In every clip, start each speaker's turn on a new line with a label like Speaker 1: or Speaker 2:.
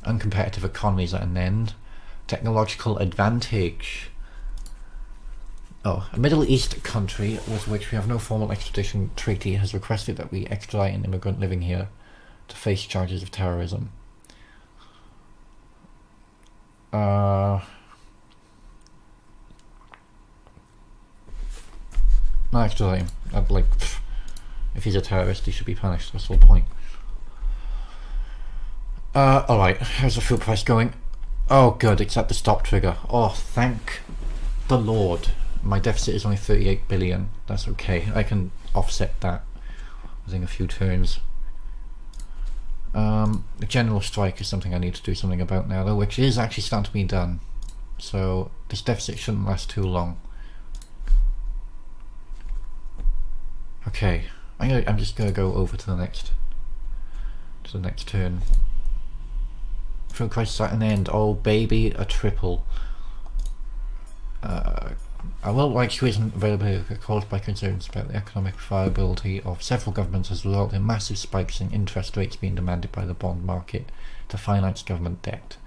Speaker 1: Uncompetitive economies at an end. Technological advantage. Oh, a Middle East country with which we have no formal extradition treaty has requested that we extradite an immigrant living here to face charges of terrorism. Not extradite him. I'd like, if he's a terrorist, he should be punished. That's the whole point. Alright, how's the fuel price going? Oh good, it's at the stop trigger. Oh, thank the Lord. My deficit is only 38 billion. That's okay. I can offset that within a few turns. The general strike is something I need to do something about now though, which is actually starting to be done. So this deficit shouldn't last too long. Okay, I'm just gonna go over to the next turn. Fuel crisis at an end. Oh baby, a triple. I will like tuition availability caused by concerns about the economic viability of several governments has resulted in massive spikes in interest rates being demanded by the bond market to finance government debt.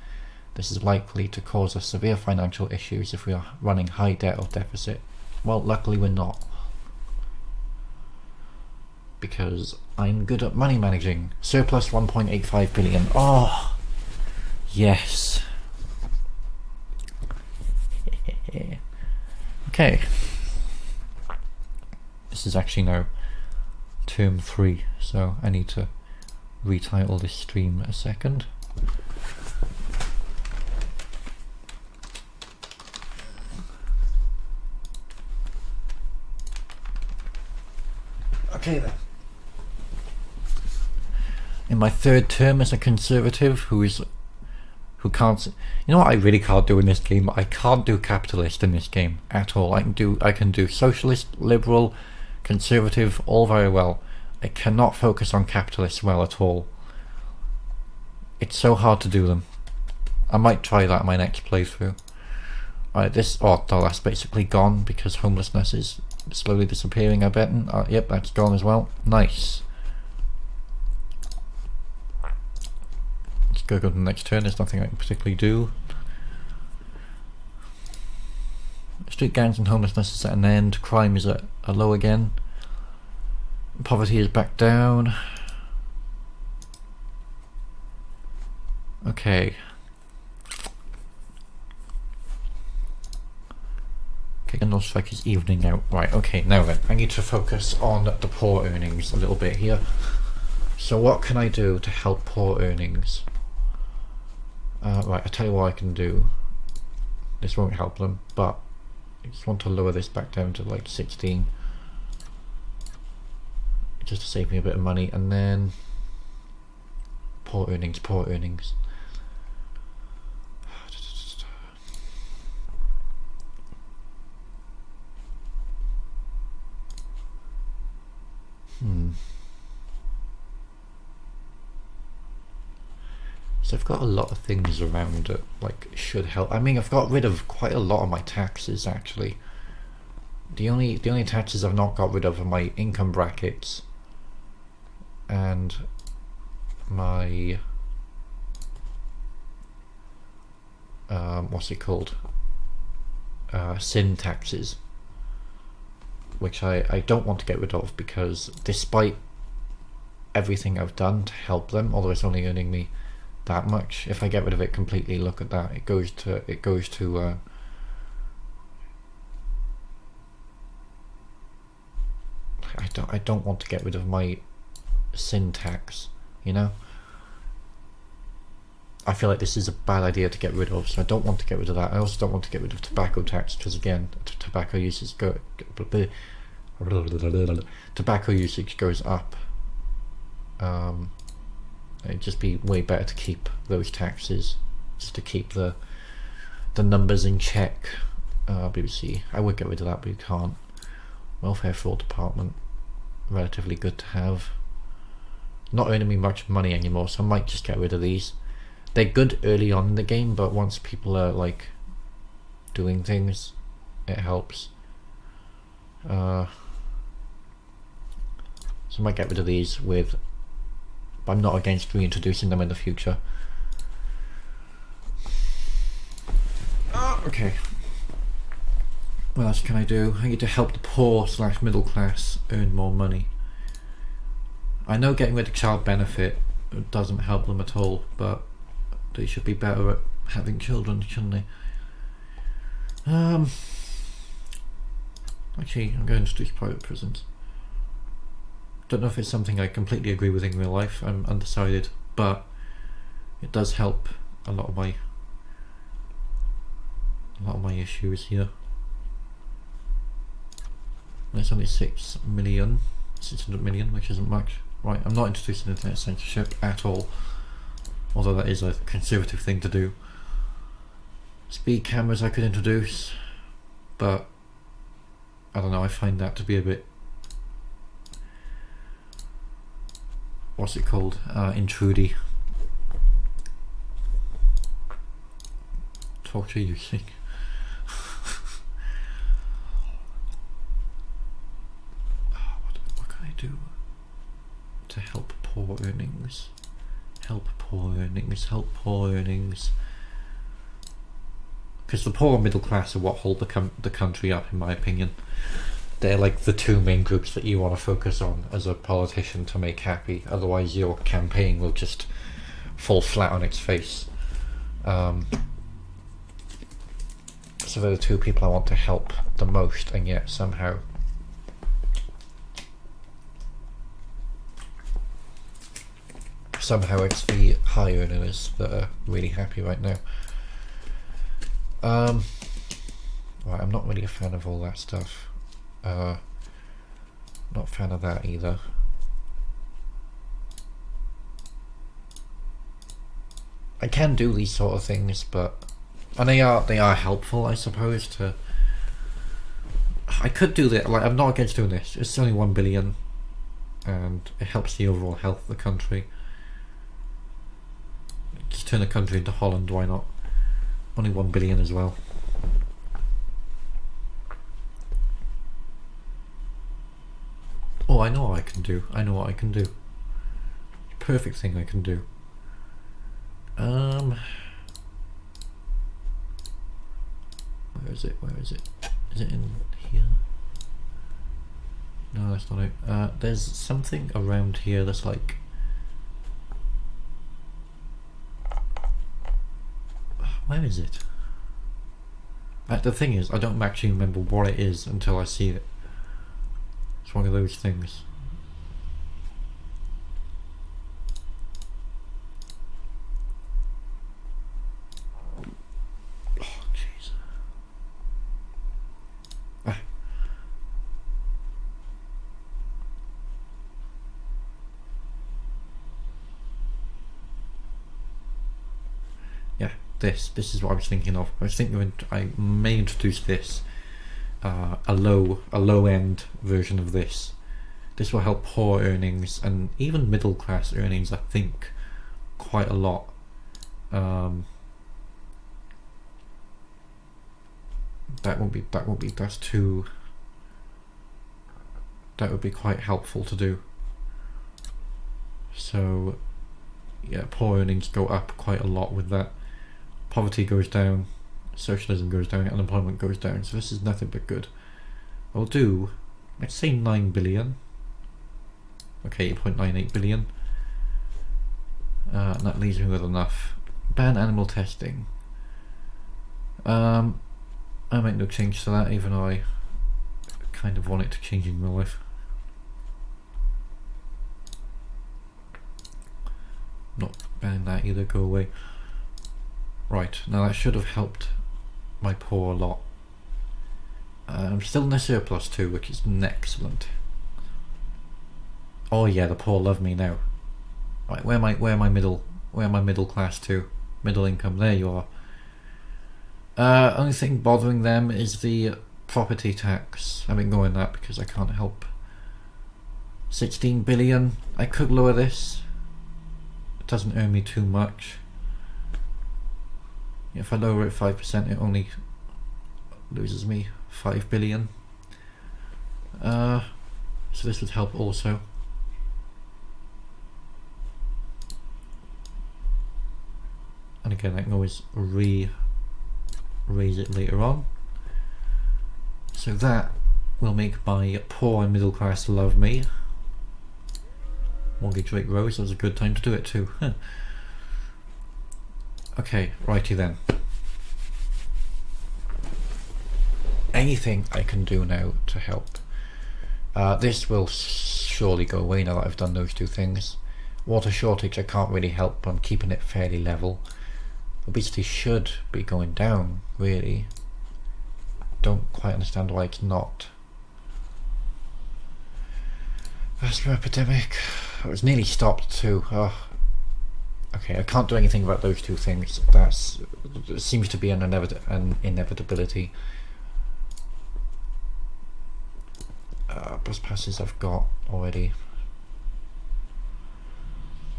Speaker 1: This is likely to cause us severe financial issues if we are running high debt or deficit. Well, luckily we're not, because I'm good at money managing. Surplus 1.85 billion. Oh yes. Okay. This is actually now term 3, so I need to retitle this stream a second. Okay then. In my third term as a conservative who can't, you know what I really can't do in this game? I can't do capitalist in this game at all. I can do socialist, liberal, conservative, all very well. I cannot focus on capitalist well at all. It's so hard to do them. I might try that in my next playthrough. Alright, that's basically gone because homelessness is slowly disappearing, I bet. Yep, that's gone as well. Nice. Let's go to the next turn. There's nothing I can particularly do. Street gangs and homelessness is at an end. Crime is at a low again. Poverty is back down. Okay. Okay, and strike is evening out. Right, okay, now then. I need to focus on the poor earnings a little bit here. So what can I do to help poor earnings? Right, I'll tell you what I can do. This won't help them, but I just want to lower this back down to like 16. Just to save me a bit of money, and then poor earnings. So I've got a lot of things around that like should help. I mean, I've got rid of quite a lot of my taxes actually. The only taxes I've not got rid of are my income brackets and my what's it called? Sin taxes, which I don't want to get rid of because despite everything I've done to help them, although it's only earning me that much, if I get rid of it completely, look at that, it goes to I don't want to get rid of my sin tax, you know. I feel like this is a bad idea to get rid of, so I don't want to get rid of that. I also don't want to get rid of tobacco tax because again, tobacco usage goes up. It'd just be way better to keep those taxes, just to keep the numbers in check. BBC, I would get rid of that, but you can't. Welfare fraud department, relatively good to have. Not earning me much money anymore, so I might just get rid of these. They're good early on in the game, but once people are like doing things, it helps. So I might get rid of these but I'm not against reintroducing them in the future. Okay. What else can I do? I need to help the poor / middle class earn more money. I know getting rid of child benefit doesn't help them at all, but they should be better at having children, shouldn't they? Actually, I'm going to introduce private prisons. Don't know if it's something I completely agree with in real life. I'm undecided, but it does help a lot of my issues here. There's only 600 million, which isn't much. Right, I'm not introducing internet censorship at all, although that is a conservative thing to do. Speed cameras I could introduce, but I don't know, I find that to be a bit, what's it called, intrudy. Torture using. What can I do to help poor earnings? Help poor earnings. Because the poor and middle class are what hold the country up, in my opinion. They're like the two main groups that you want to focus on as a politician to make happy. Otherwise, your campaign will just fall flat on its face. So they're the two people I want to help the most, and yet somehow it's the high earners that are really happy right now. Right, I'm not really a fan of all that stuff. Not a fan of that either. I can do these sort of things, and they are helpful, I suppose. I could do that. Like, I'm not against doing this. It's only 1 billion, and it helps the overall health of the country. Just turn the country into Holland. Why not? Only 1 billion as well. Oh, I know what I can do. Perfect thing I can do. Where is it? Is it in here? No, that's not it. There's something around here that's like... Where is it? The thing is, I don't actually remember what it is until I see it. It's one of those things. Oh, jeez. Yeah, this is what I was thinking of. I may introduce this. A low end version of this. This will help poor earnings and even middle class earnings, I think, quite a lot. That would be quite helpful to do. So yeah, poor earnings go up quite a lot with that. Poverty goes down, socialism goes down, unemployment goes down, so this is nothing but good. I'll do, let's say 9 billion. Okay, 8.98 billion. And that leaves me with enough. Ban animal testing. I make no change to that, even though I kind of want it to change in real life. Not banning that either, go away. Right, now that should have helped my poor a lot. I'm still in the surplus too, which is excellent. Oh yeah, the poor love me now. Right, where am I middle class to? Middle income, there you are. Only thing bothering them is the property tax. I'm ignoring that because I can't help. 16 billion, I could lower this. It doesn't earn me too much. If I lower it 5%, it only loses me 5 billion. So this would help also. And again, I can always raise it later on. So that will make my poor and middle class love me. Mortgage rate rose, that was a good time to do it too. Huh. Okay, righty then. Anything I can do now to help. This will surely go away now that I've done those two things. Water shortage I can't really help, I'm keeping it fairly level. Obesity should be going down, really. Don't quite understand why it's not. Asthma epidemic. It was nearly stopped too. Oh. Okay, I can't do anything about those two things. That seems to be an inevitability. Bus passes I've got already.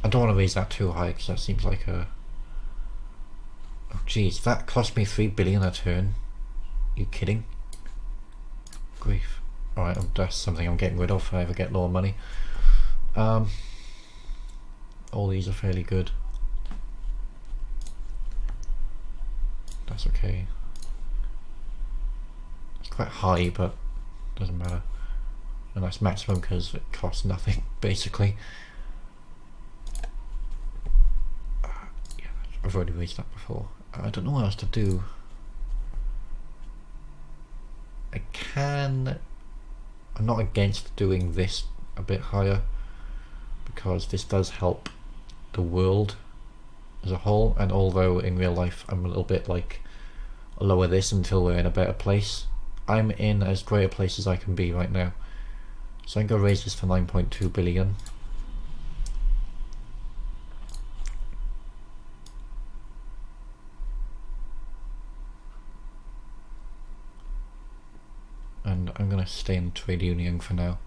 Speaker 1: I don't want to raise that too high because that seems like a... Oh jeez, that cost me 3 billion a turn. You kidding? Grief. Alright, that's something I'm getting rid of if I ever get lower money. All these are fairly good. That's okay. It's quite high, but doesn't matter. And that's maximum because it costs nothing, basically. Yeah, I've already raised that before. I don't know what else to do. I'm not against doing this a bit higher because this does help the world as a whole, and although in real life I'm a little bit like lower this until we're in a better place, I'm in as great a place as I can be right now. So I'm going to raise this to 9.2 billion. And I'm going to stay in trade union for now.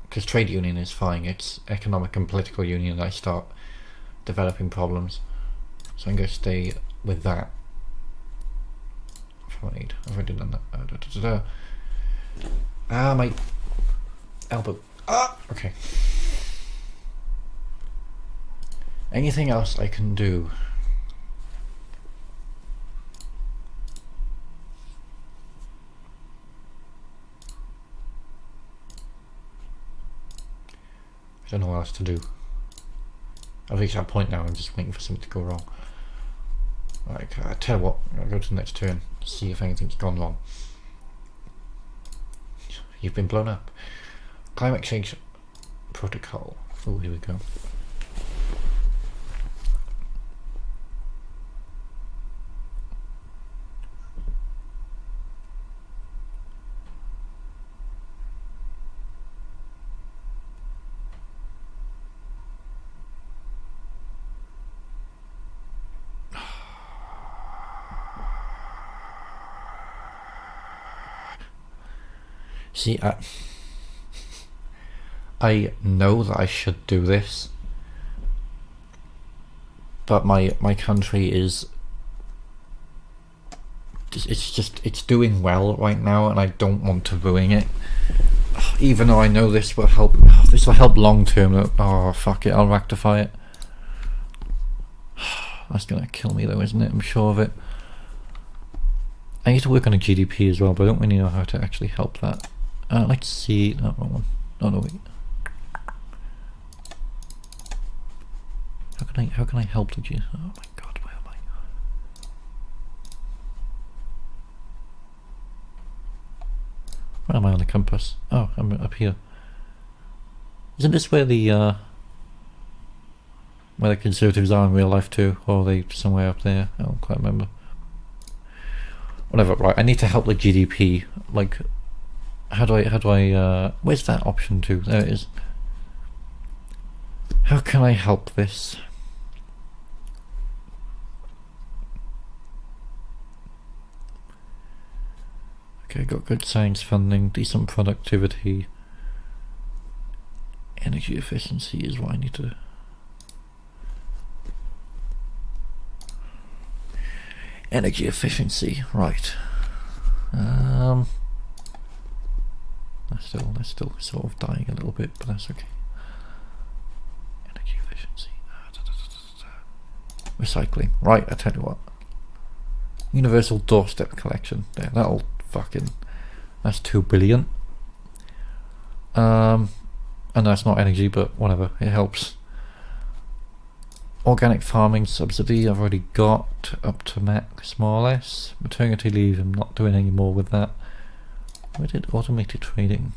Speaker 1: Because trade union is fine, it's economic and political union that I start developing problems. So I'm going to stay with that. I've already done that. Ah, my elbow. Ah, okay. Anything else I can do? I don't know what else to do. I've reached that point now, I'm just waiting for something to go wrong. Right, I tell you what, I'll go to the next turn, see if anything's gone wrong. You've been blown up. Climate change protocol. Oh, here we go. See, I know that I should do this, but my country is, it's doing well right now, and I don't want to ruin it. Even though I know this will help long term. Oh fuck it, I'll rectify it. That's gonna kill me though, isn't it? I'm sure of it. I need to work on a GDP as well, but I don't really know how to actually help that. Let's see. No, wrong one. Oh no, wait. How can I help the G? Oh my god, where am I? Where am I on the compass? Oh, I'm up here. Isn't this where the Conservatives are in real life too? Or are they somewhere up there? I don't quite remember. Whatever, right, I need to help the GDP. Like, how do I, where's that option to? There it is. How can I help this? Okay, got good science funding, decent productivity. Energy efficiency is what I need to... Energy efficiency, right. They're still sort of dying a little bit, but that's okay. Energy efficiency. Recycling. Right, I tell you what. Universal Doorstep Collection. There, that'll fucking... That's 2 billion. And that's not energy, but whatever, it helps. Organic farming subsidy I've already got up to max, more or less. Maternity leave, I'm not doing any more with that. Where did automated trading?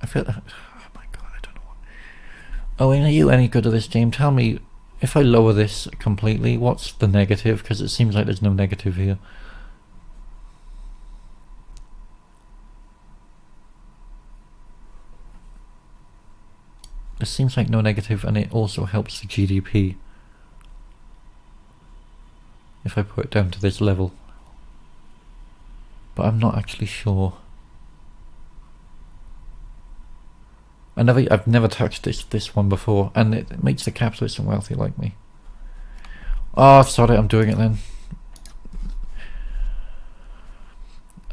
Speaker 1: I feel... Oh my god, I don't know what... Owen, are you any good at this game? Tell me, if I lower this completely, what's the negative? Because it seems like there's no negative here. It seems like no negative, and it also helps the GDP. If I put it down to this level. But I'm not actually sure. I've never touched this one before, and it makes the capitalists and wealthy like me. Oh, sorry, I'm doing it then.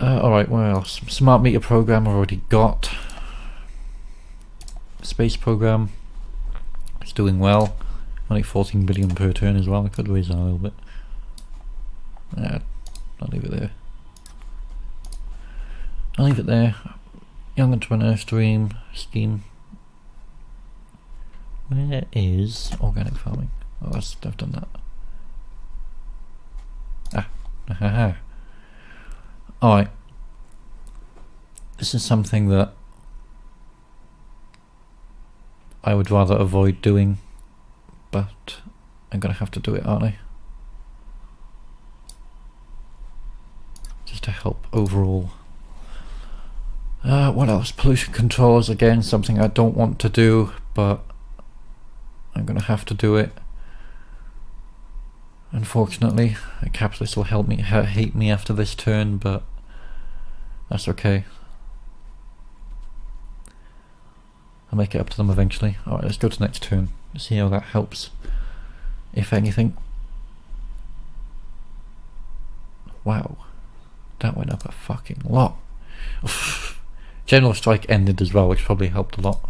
Speaker 1: Alright, what else? Smart meter program I've already got. Space program, it's doing well. Only 14 billion per turn as well. I could raise that a little bit. I'll leave it there. I'll leave it there. Young Entrepreneur Scheme. Where is organic farming? Oh, I've done that. Alright. This is something that I would rather avoid doing, but I'm gonna have to do it, aren't I? Just to help overall. What else? Pollution controls, again, something I don't want to do, but I'm gonna have to do it. Unfortunately, a capitalist will hate me after this turn, but that's okay. I'll make it up to them eventually. Alright, let's go to the next turn. See how that helps, if anything. Wow, that went up a fucking lot. General strike ended as well, which probably helped a lot.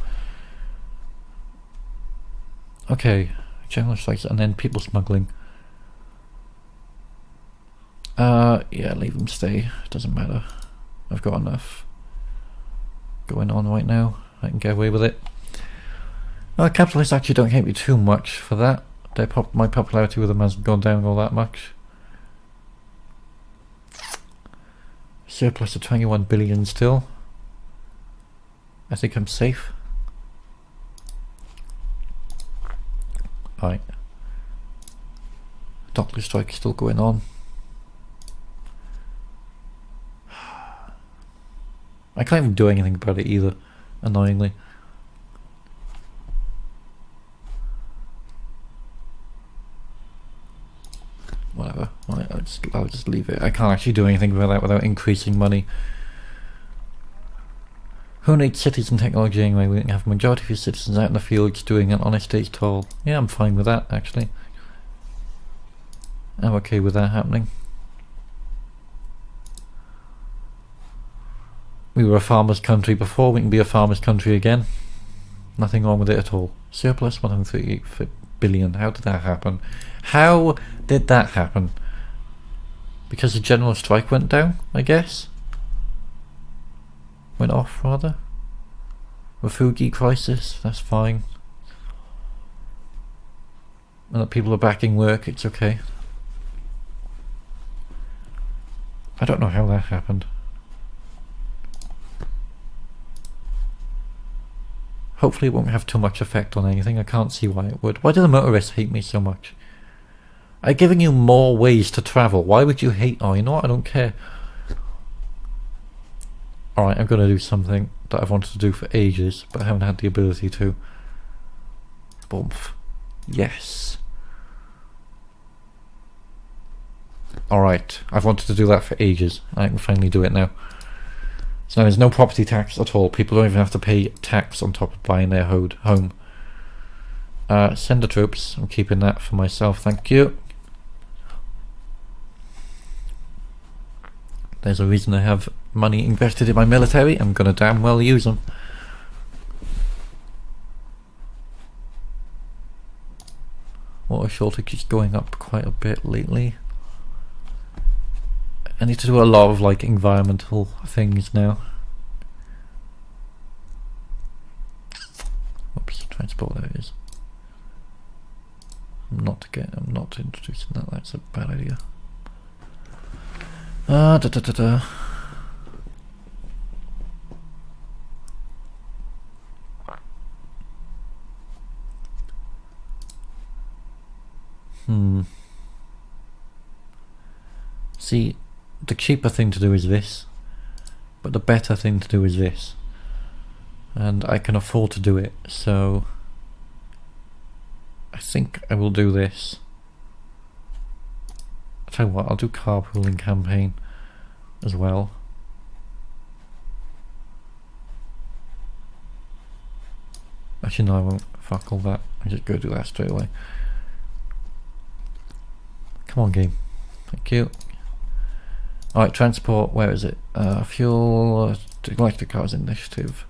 Speaker 1: Okay, general strikes and then people smuggling. Yeah, leave them stay. Doesn't matter. I've got enough going on right now. I can get away with it. Capitalists actually don't hate me too much for that. My popularity with them hasn't gone down all that much. Surplus of 21 billion still. I think I'm safe. Right. Doctor strike still going on. I can't even do anything about it either, annoyingly. Whatever. I'll just leave it. I can't actually do anything about that without increasing money. Who needs cities and technology anyway? We can have a majority of your citizens out in the fields doing an honest day's toil. Yeah, I'm fine with that, actually. I'm okay with that happening. We were a farmer's country before, we can be a farmer's country again. Nothing wrong with it at all. Surplus 138 billion. How did that happen? How did that happen? Because the general strike went down, I guess? Went off, rather? Refugee crisis, that's fine. And that people are backing work, it's okay. I don't know how that happened. Hopefully it won't have too much effect on anything. I can't see why it would. Why do the motorists hate me so much? I'm giving you more ways to travel. Why would you hate... Oh, you know what? I don't care. Alright, I'm going to do something that I've wanted to do for ages, but I haven't had the ability to. Boomf. Yes. Alright, I've wanted to do that for ages. I can finally do it now. So now there's no property tax at all. People don't even have to pay tax on top of buying their home. Send the troops. I'm keeping that for myself, thank you. There's a reason I have money invested in my military. I'm gonna damn well use them. manpower shortage is going up quite a bit lately. I need to do a lot of like environmental things now. Oops, transport, there it is. I'm not introducing that, that's a bad idea. See, the cheaper thing to do is this, but the better thing to do is this. And I can afford to do it, so I think I will do this. I'll tell you what, I'll do carpooling campaign as well. Actually no, I won't. Fuck all that. I'm just go do that straight away. Come on, game. Thank you. Alright, transport, where is it? Fuel, electric cars initiative.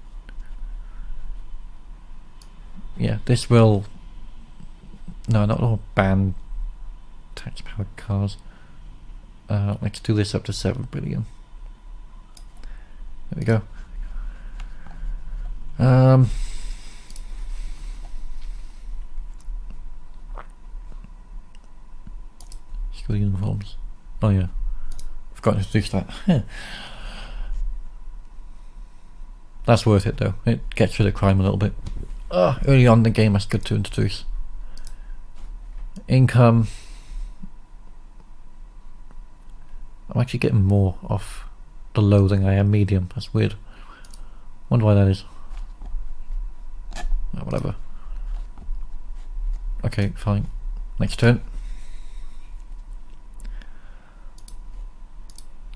Speaker 1: Yeah, this will... No, not all ban tax-powered cars. Let's do this up to 7 billion. There we go. School uniforms. Oh yeah. Forgot to introduce that. That's worth it though. It gets rid of crime a little bit. Early on in the game that's good to introduce. Income. I'm actually getting more off the low than I am medium. That's weird. Wonder why that is. Oh, whatever. Okay, fine. Next turn.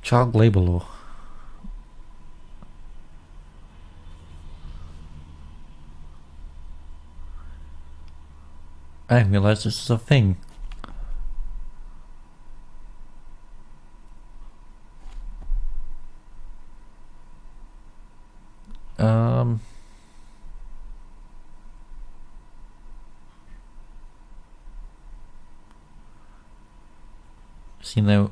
Speaker 1: Child labour law. I didn't realise this is a thing. See now,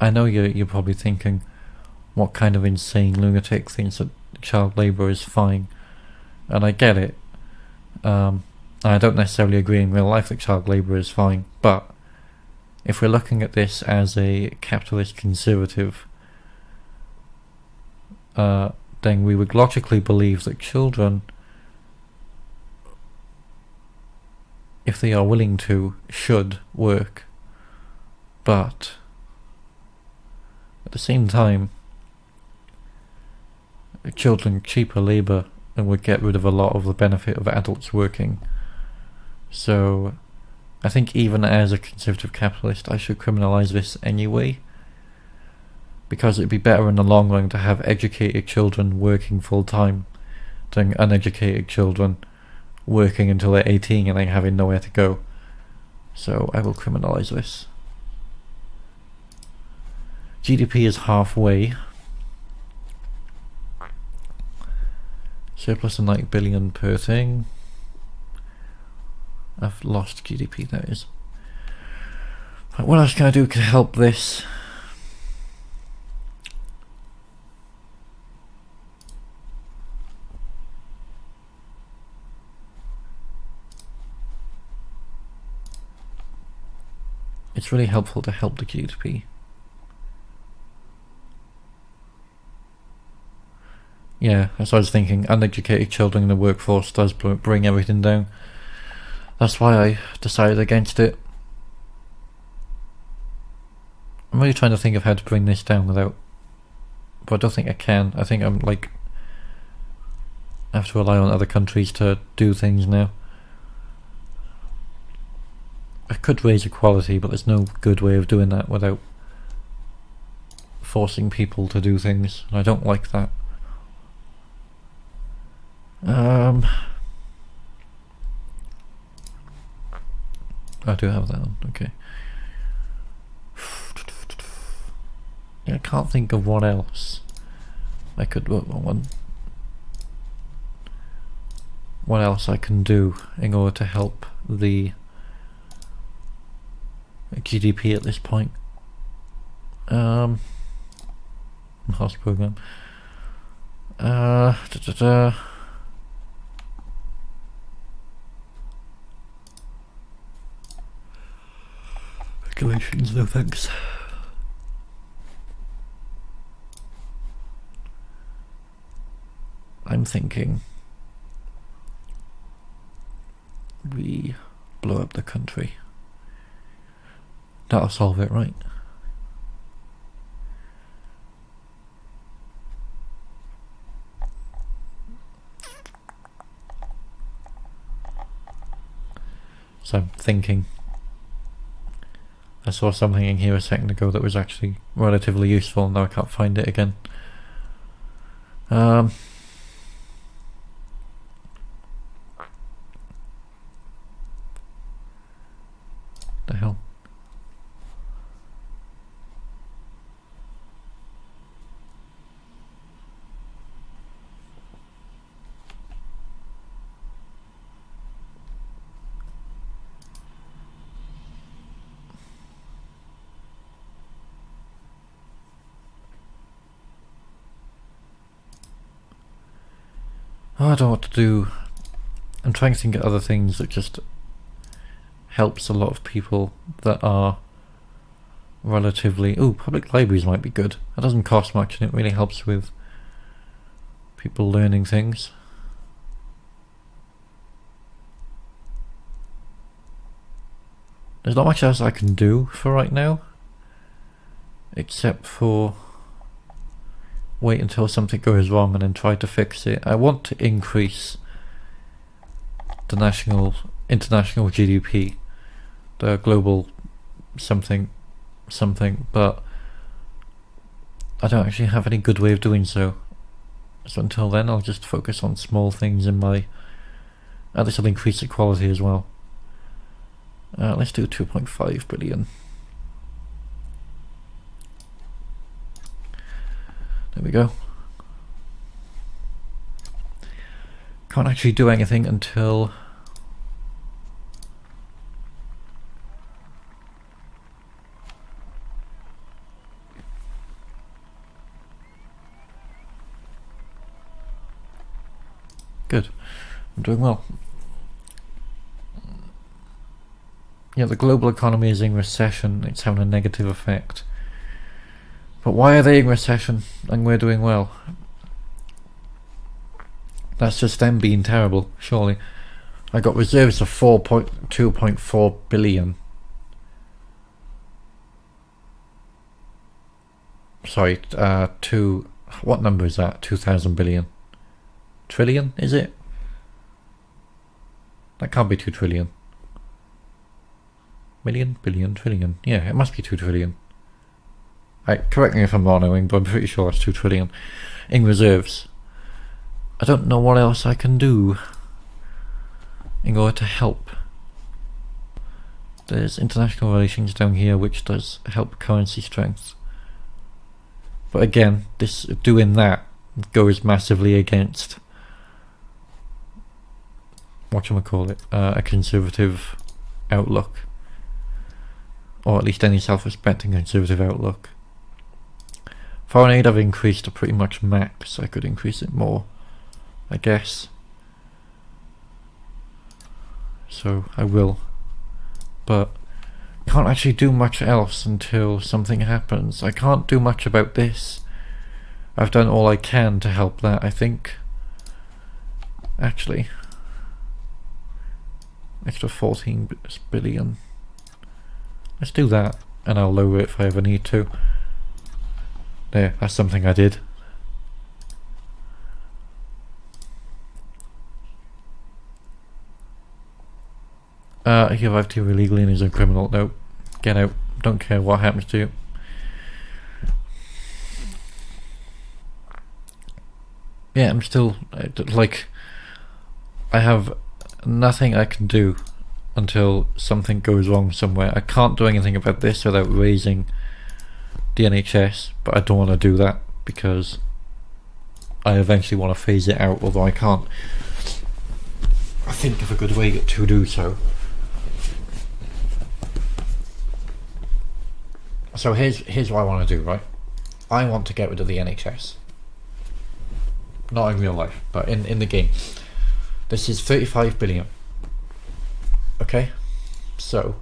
Speaker 1: I know you're probably thinking, what kind of insane lunatic thinks that child labour is fine, and I get it. I don't necessarily agree in real life that child labour is fine, but if we're looking at this as a capitalist conservative, then we would logically believe that children, if they are willing to, should work, but at the same time, children cheaper labour and would get rid of a lot of the benefit of adults working. So I think even as a conservative capitalist I should criminalise this anyway, because it'd be better in the long run to have educated children working full time than uneducated children working until they're 18 and then having nowhere to go. So I will criminalise this. GDP is halfway. Surplus of 90 billion per thing. I've lost GDP, that is. Right, what else can I do to help this? It's really helpful to help the GDP. Yeah, that's what I was thinking. Uneducated children in the workforce does bring everything down. That's why I decided against it. I'm really trying to think of how to bring this down without... But I don't think I can. I think I'm like... I have to rely on other countries to do things now. I could raise equality, but there's no good way of doing that without forcing people to do things. And I don't like that. I do have that on, okay. I can't think of what else I could what else I can do in order to help the GDP at this point. House program. Regulations, no thanks. I'm thinking we blow up the country. That'll solve it, right? So I'm thinking. I saw something in here a second ago that was actually relatively useful, now I can't find it again. The hell? Oh, I don't know what to do. I'm trying to think of other things that just helps a lot of people that are relatively... Ooh, public libraries might be good. That doesn't cost much and it really helps with people learning things. There's not much else I can do for right now, except for wait until something goes wrong and then try to fix it. I want to increase the international GDP, the global something, but I don't actually have any good way of doing so. So until then, I'll just focus on small things in my... this will increase the quality as well. Let's do 2.5 billion. There we go. Can't actually do anything until... Good. I'm doing well. Yeah, the global economy is in recession. It's having a negative effect. But why are they in recession and we're doing well? That's just them being terrible, surely. I got reserves of 2.4 billion. Sorry, what number is that? 2,000 billion. Trillion, is it? That can't be 2 trillion. Million, billion, trillion. Yeah, it must be 2 trillion. Correct me if I'm wrong, but I'm pretty sure it's 2 trillion in reserves. I don't know what else I can do in order to help. There's international relations down here, which does help currency strength. But again, doing that goes massively against whatchamacallit, a conservative outlook. Or at least any self-respecting conservative outlook. Foreign aid I've increased to pretty much max. I could increase it more, I guess. So I will. But can't actually do much else until something happens. I can't do much about this. I've done all I can to help that, I think. Actually. Extra 14 billion. Let's do that, and I'll lower it if I ever need to. There, that's something I did. He arrived here illegally and is a criminal. No, get out. Don't care what happens to you. Yeah, I'm still, like, I have nothing I can do until something goes wrong somewhere. I can't do anything about this without raising the NHS, but I don't want to do that because I eventually want to phase it out, although I can't think of a good way to do so. So here's what I want to do, right? I want to get rid of the NHS. Not in real life, but in the game. This is 35 billion. Okay? So,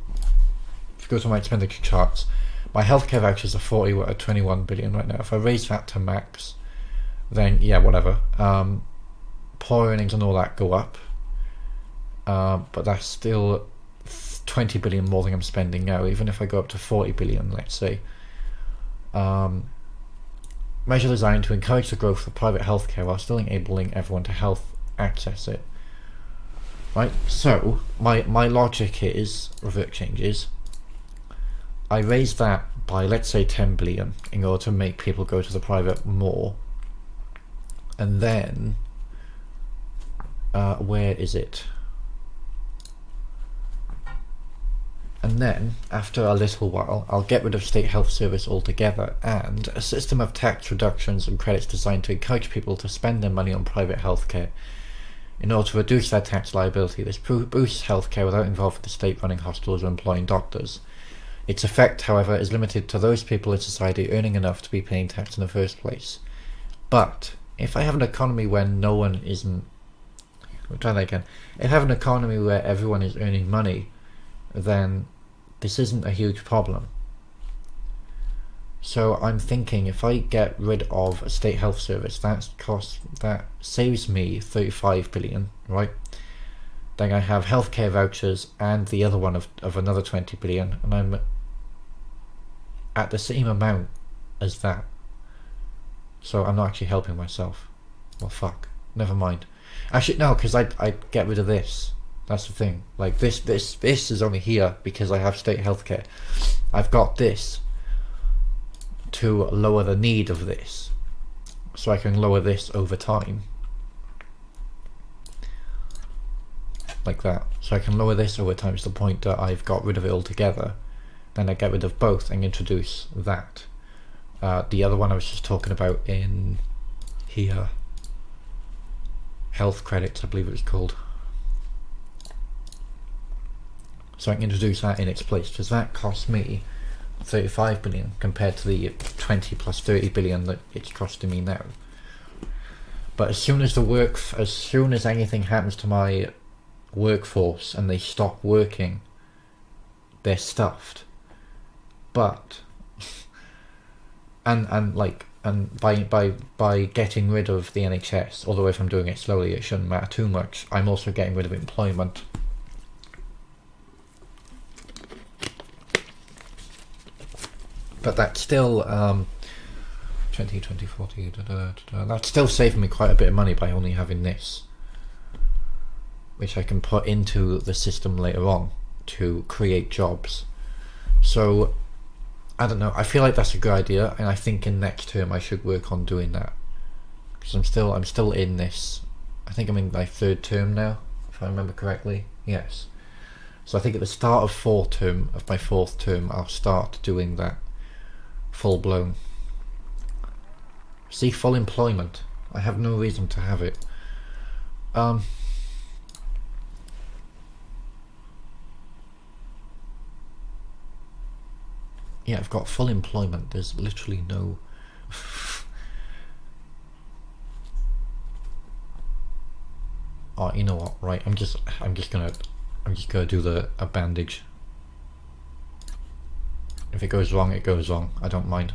Speaker 1: if you go to my expenditure charts, my healthcare vouchers are 40, we're at 21 billion right now. If I raise that to max, then yeah, whatever. Poor earnings and all that go up. But that's still 20 billion more than I'm spending now, even if I go up to 40 billion, let's say. Measure designed to encourage the growth of private healthcare while still enabling everyone to health access it. Right, so my logic is, revert changes, I raise that by, let's say, 10 billion in order to make people go to the private more. And then, where is it? And then, after a little while, I'll get rid of state health service altogether, and a system of tax reductions and credits designed to encourage people to spend their money on private healthcare in order to reduce their tax liability. This boosts healthcare without involving the state running hospitals or employing doctors. Its effect, however, is limited to those people in society earning enough to be paying tax in the first place. But if I have an economy where no one isn't... I'll try that again. If I have an economy where everyone is earning money, then this isn't a huge problem. So I'm thinking, if I get rid of a state health service, that saves me 35 billion, right? Then I have healthcare vouchers and the other one of another 20 billion, and I'm at the same amount as that. So I'm not actually helping myself. Well, fuck. Never mind. Actually, no, because I'd get rid of this. That's the thing. Like, this is only here because I have state healthcare. I've got this to lower the need of this, so I can lower this over time. Like that. So I can lower this over time to the point that I've got rid of it altogether. Then I get rid of both and introduce that. The other one I was just talking about in here. Health credits, I believe it was called. So I can introduce that in its place, because that cost me 35 billion compared to the 20 plus 30 billion that it's costing me now. But as soon as anything happens to my workforce and they stop working, they're stuffed. But and by getting rid of the NHS, although if I'm doing it slowly it shouldn't matter too much, I'm also getting rid of employment. But that's still 20, 40, that's still saving me quite a bit of money by only having this, which I can put into the system later on to create jobs. So I don't know, I feel like that's a good idea, and I think in next term I should work on doing that, because I'm still in this. I think I'm in my third term now, if I remember correctly. Yes. So I think at the start of my fourth term I'll start doing that full blown. See, full employment. I have no reason to have it. Yeah, I've got full employment. There's literally no oh, you know what, right, I'm just gonna do a bandage. If it goes wrong, it goes wrong. I don't mind.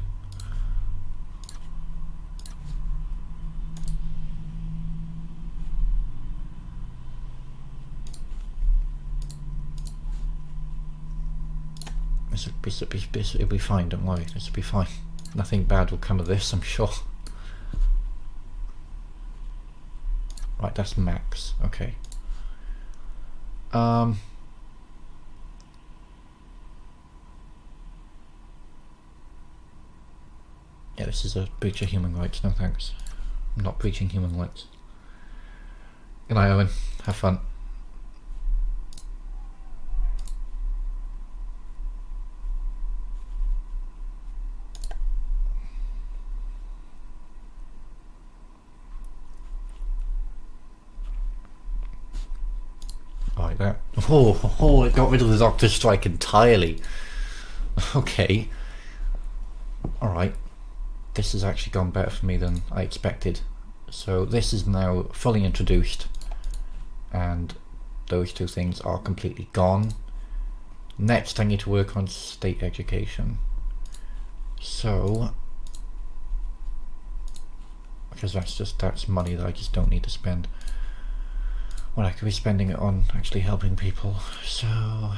Speaker 1: It'll be fine, don't worry. This will be fine. Nothing bad will come of this, I'm sure. Right, that's max. Okay. Yeah, this is a breach of human rights. No thanks. I'm not breaching human rights. Good night, Owen. Have fun. Like that. Oh, it got rid of the doctor strike entirely. Okay. Alright, this has actually gone better for me than I expected. So this is now fully introduced, and those two things are completely gone. Next I need to work on state education. So, because that's money that I just don't need to spend when I could be spending it on actually helping people. So,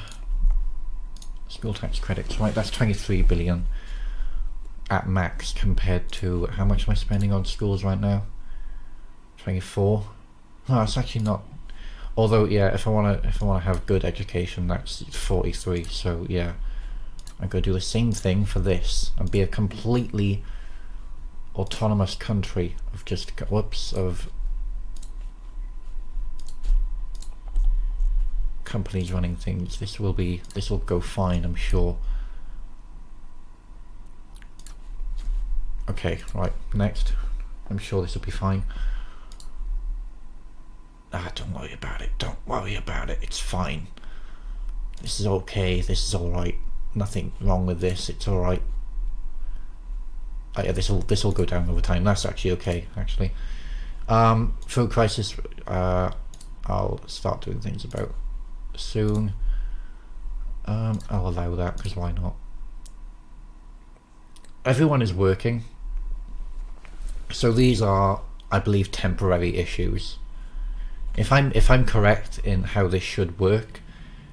Speaker 1: school tax credits, right, that's 23 billion at max compared to how much am I spending on schools right now? 24. No, it's actually not. Although, yeah, if I wanna have good education, that's 43. So yeah, I'm gonna do the same thing for this and be a completely autonomous country of just of companies running things. This will go fine, I'm sure. Okay, right, next. I'm sure this will be fine. Don't worry about it. Don't worry about it. It's fine. This is okay. This is alright. Nothing wrong with this. It's alright. Yeah, this will go down over time. That's actually okay, actually. Food crisis, I'll start doing things about soon. I'll allow that, because why not? Everyone is working. So these are, I believe, temporary issues. If I'm correct in how this should work,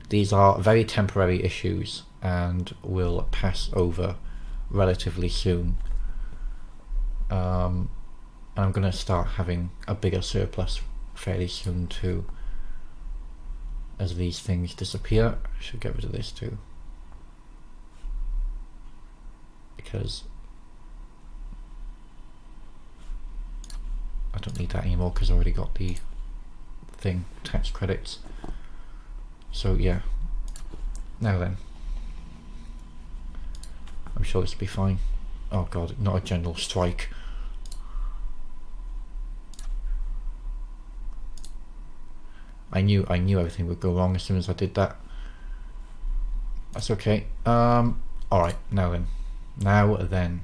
Speaker 1: these are very temporary issues and will pass over relatively soon. And I'm going to start having a bigger surplus fairly soon too, as these things disappear. I should get rid of this too, because I don't need that anymore because I already got the thing, tax credits. So yeah, now then, I'm sure this will be fine. Oh god, not a general strike. I knew everything would go wrong as soon as I did that. That's okay. Alright, now then.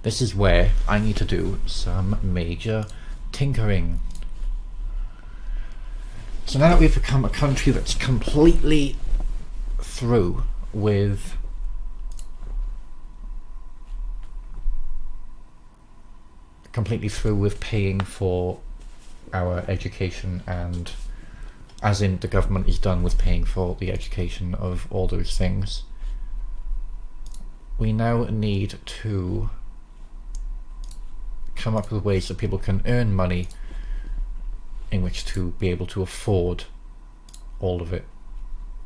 Speaker 1: This is where I need to do some major tinkering. So now that we've become a country that's completely through with paying for our education, and as in the government is done with paying for the education of all those things, we now need to come up with ways that people can earn money in which to be able to afford all of it.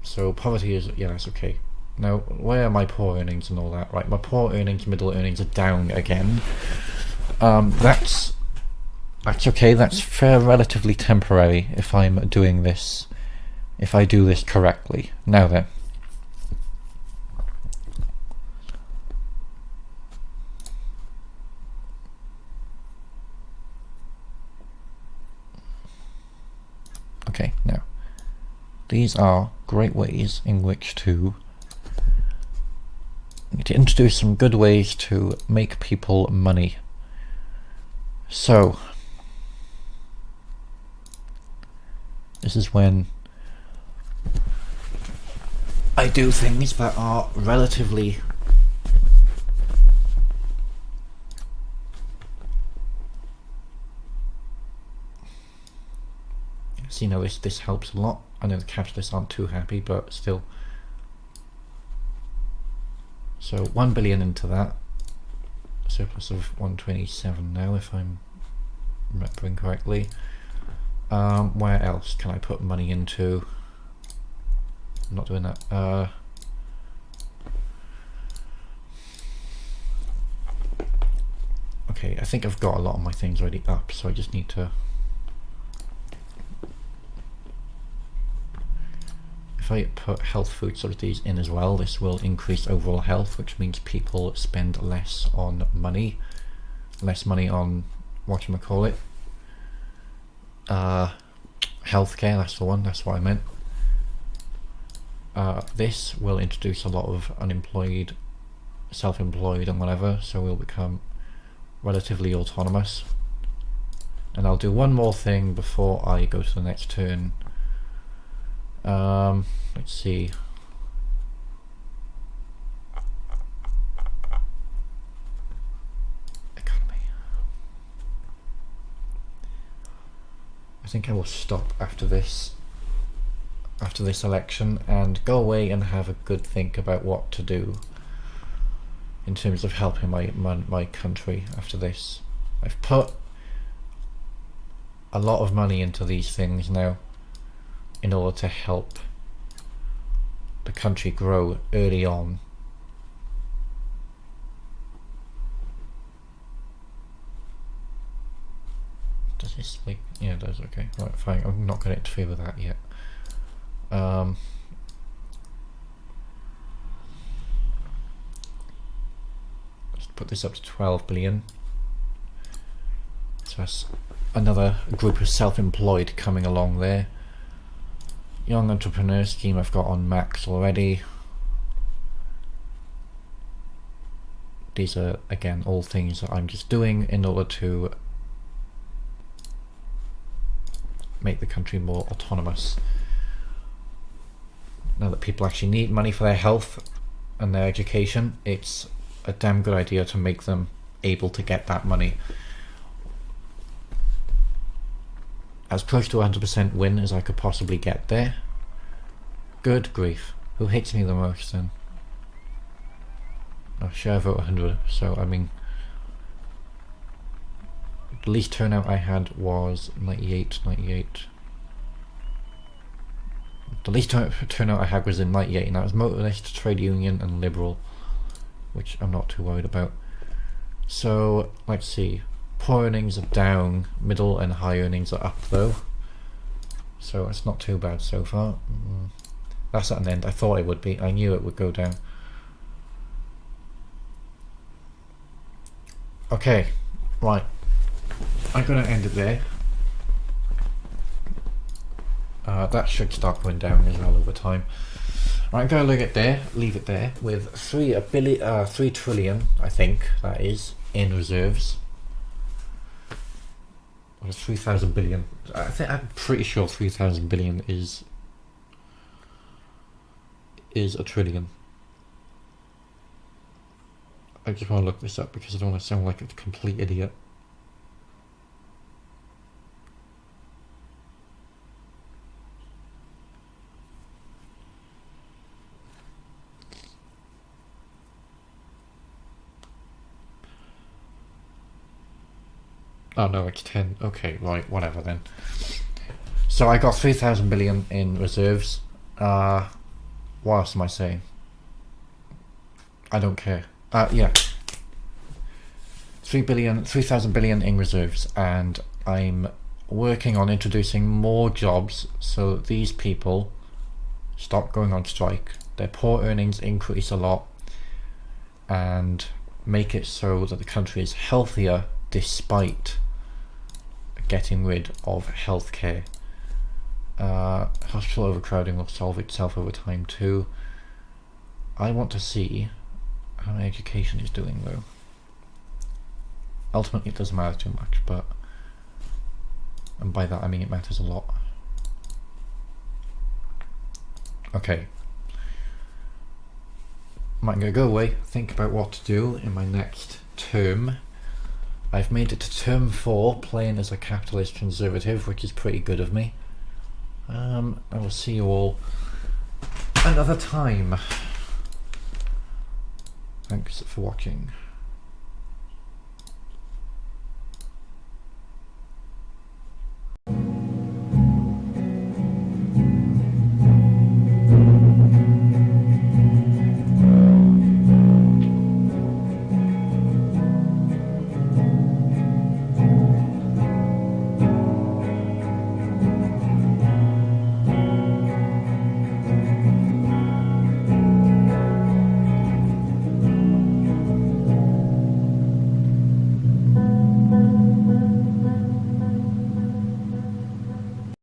Speaker 1: So poverty is, yeah, that's okay. Now, where are my poor earnings and all that? Right, my poor earnings, middle earnings are down again. That's okay. That's relatively temporary if I'm doing this, if I do this correctly. Now then. Okay, now, these are great ways in which to introduce some good ways to make people money. So, this is when I do things that are relatively so, you know, this helps a lot. I know the capitalists aren't too happy, but still. So 1 billion into that, surplus of 127 now, if I'm remembering correctly. Where else can I put money into? I'm not doing that. Okay, I think I've got a lot of my things already up, so I just need to. If I put health food subsidies in as well, this will increase overall health, which means people spend less on money. Less money on, whatchamacallit, healthcare, that's the one, that's what I meant. This will introduce a lot of unemployed self-employed and whatever, so we'll become relatively autonomous. And I'll do one more thing before I go to the next turn. Let's see. Economy. I think I will stop after this election and go away and have a good think about what to do in terms of helping my country after this. I've put a lot of money into these things now in order to help the country grow early on. Does this, like, yeah, it does, okay. Right, fine, I'm not going to interfere with that yet. Let's put this up to 12 billion. So that's another group of self-employed coming along there. Young entrepreneur scheme I've got on max already. These are, again, all things that I'm just doing in order to make the country more autonomous. Now that people actually need money for their health and their education, it's a damn good idea to make them able to get that money. As close to 100% win as I could possibly get there. Good grief. Who hates me the most then? Oh, share vote 100, so I mean, the least turnout I had was 98. The least turnout I had was in 98, and that was motorist, trade union and liberal, which I'm not too worried about. So, let's see. Poor earnings are down, middle and high earnings are up though. So it's not too bad so far. That's at an end. I thought it would be. I knew it would go down. Okay, right. I'm going to end it there. That should start going down as well over time. Right, I'm going to leave it there with 3 trillion, I think that is, in reserves. Or 3,000 billion. I'm pretty sure 3,000 billion is a trillion. I just want to look this up because I don't want to sound like a complete idiot. Oh no, it's 10. Okay, right, whatever then. So I got 3,000 billion in reserves. What else am I saying? I don't care. Yeah. 3,000 billion in reserves, and I'm working on introducing more jobs so that these people stop going on strike, their poor earnings increase a lot, and make it so that the country is healthier despite getting rid of healthcare. Hospital overcrowding will solve itself over time too. I want to see how my education is doing though. Ultimately it doesn't matter too much, but, and by that I mean it matters a lot. Okay. I'm going to go away, think about what to do in my next term. I've made it to term 4, playing as a capitalist conservative, which is pretty good of me. I will see you all another time. Thanks for watching.